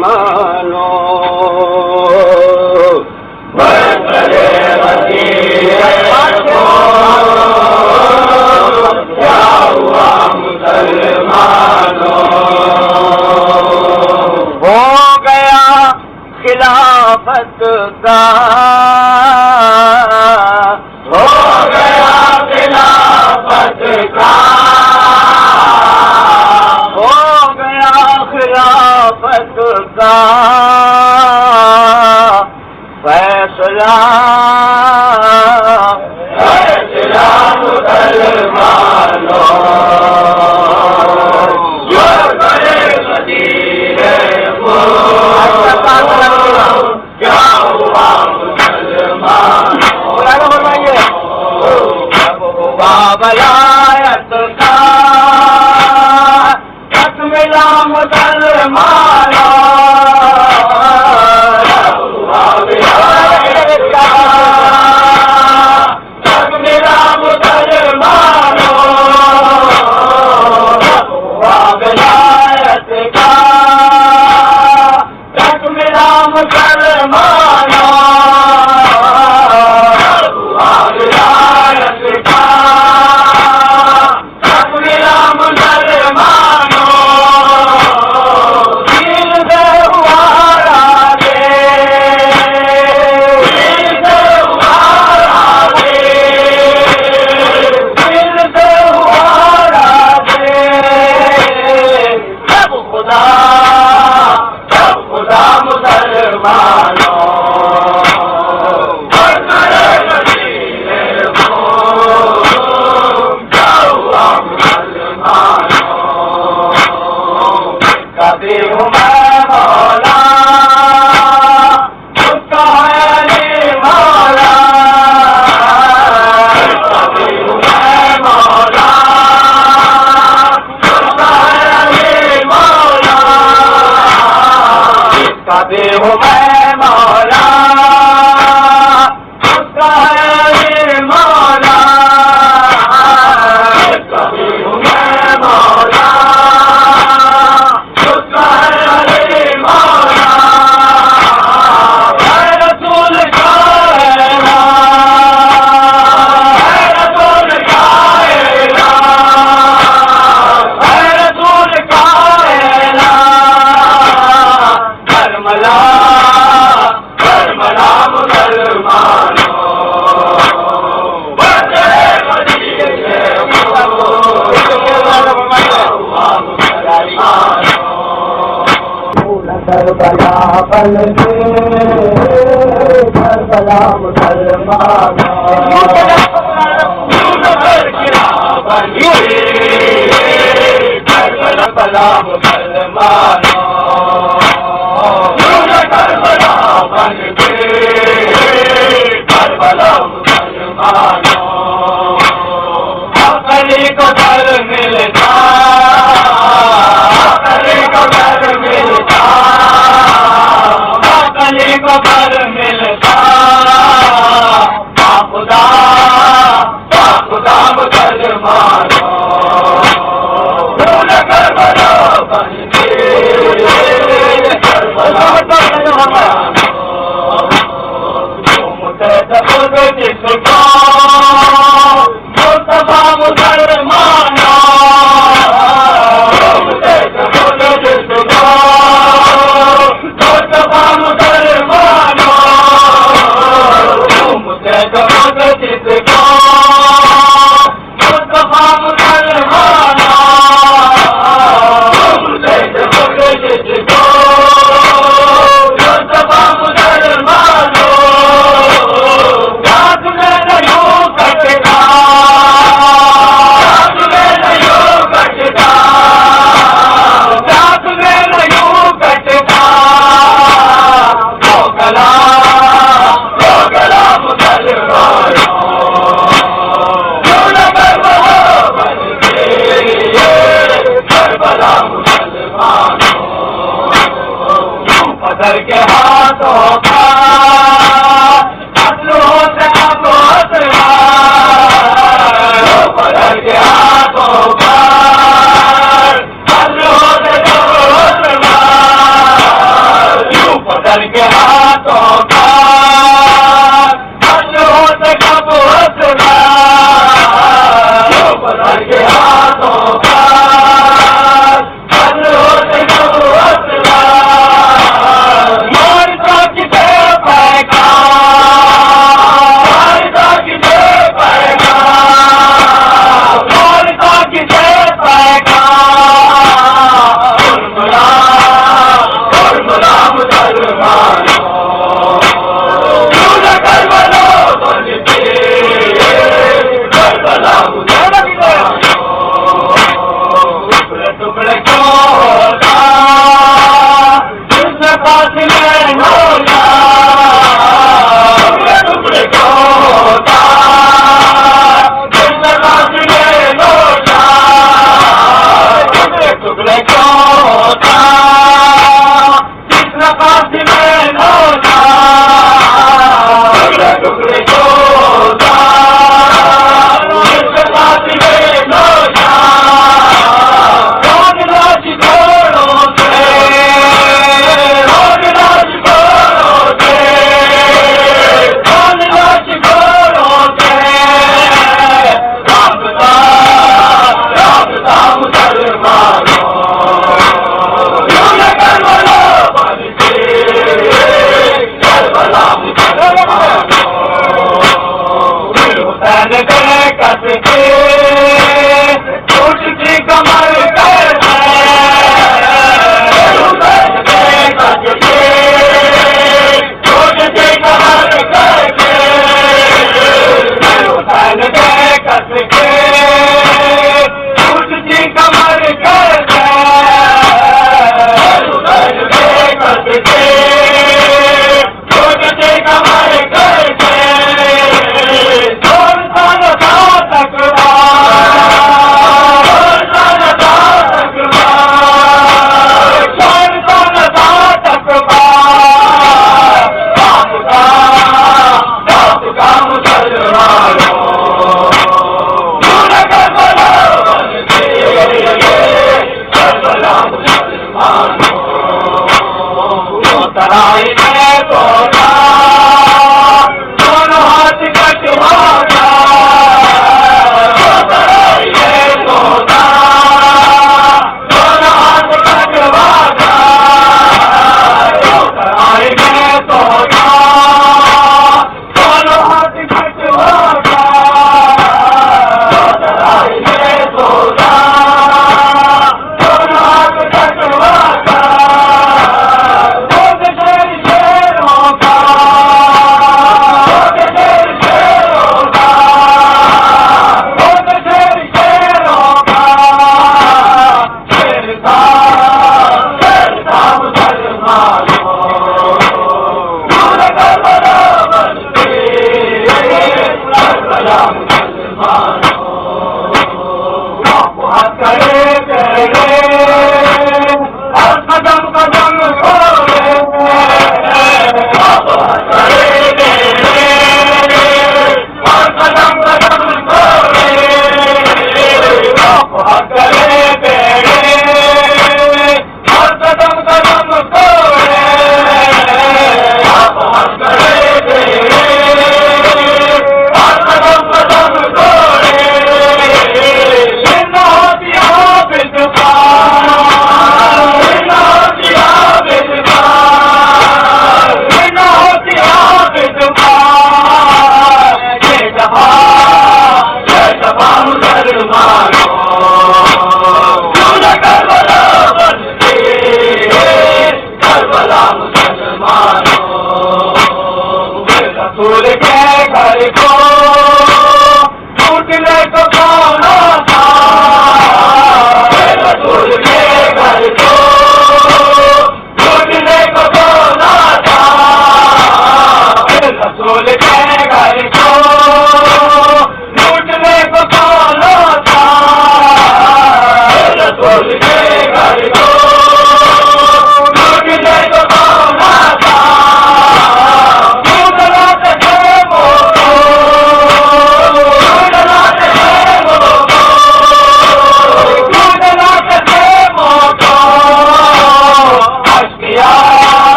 मानो क्या हुआ मुसलमानों, हो गया खिलाफत का, हो गया खिलाफत का, हो गया खिलाफत का फैसला, फैसला मुसलमानों, जो करे वज़ीर मुल्क, क्या हुआ मुसलमानों, फरमाइए जब हुआ वलायत का मिला मुसलमानों, जब मिला मुसलमानों, विलायत का जब मिला मुसलमानों, विलायत का जब मिला मुसलमानों, करबला बन के करबला मुसलमानों, करबला मुसलमानों, करबला बन के करबला मुसलमानों, अकली को घर मिलता, अकली को घर मिलता, अकली को घर मिलता, खुदा मुसलमानों, करबला बन के करबला जिसको मुस्तफा मुसलमानों, जिसको मुस्तफा मुसलमानों, जिसको मुस्तफा मुसलमानों, जिसको मुस्तफा मुसलमानों, रात में नहीं कटता, रात में नहीं कटता, रात में नहीं कटता, गला मुसलमानों, करबला मुसलमानों, पत्थर के हाथों का पत्थरों से पत्थर के हाथों का पत्थरों से कातिल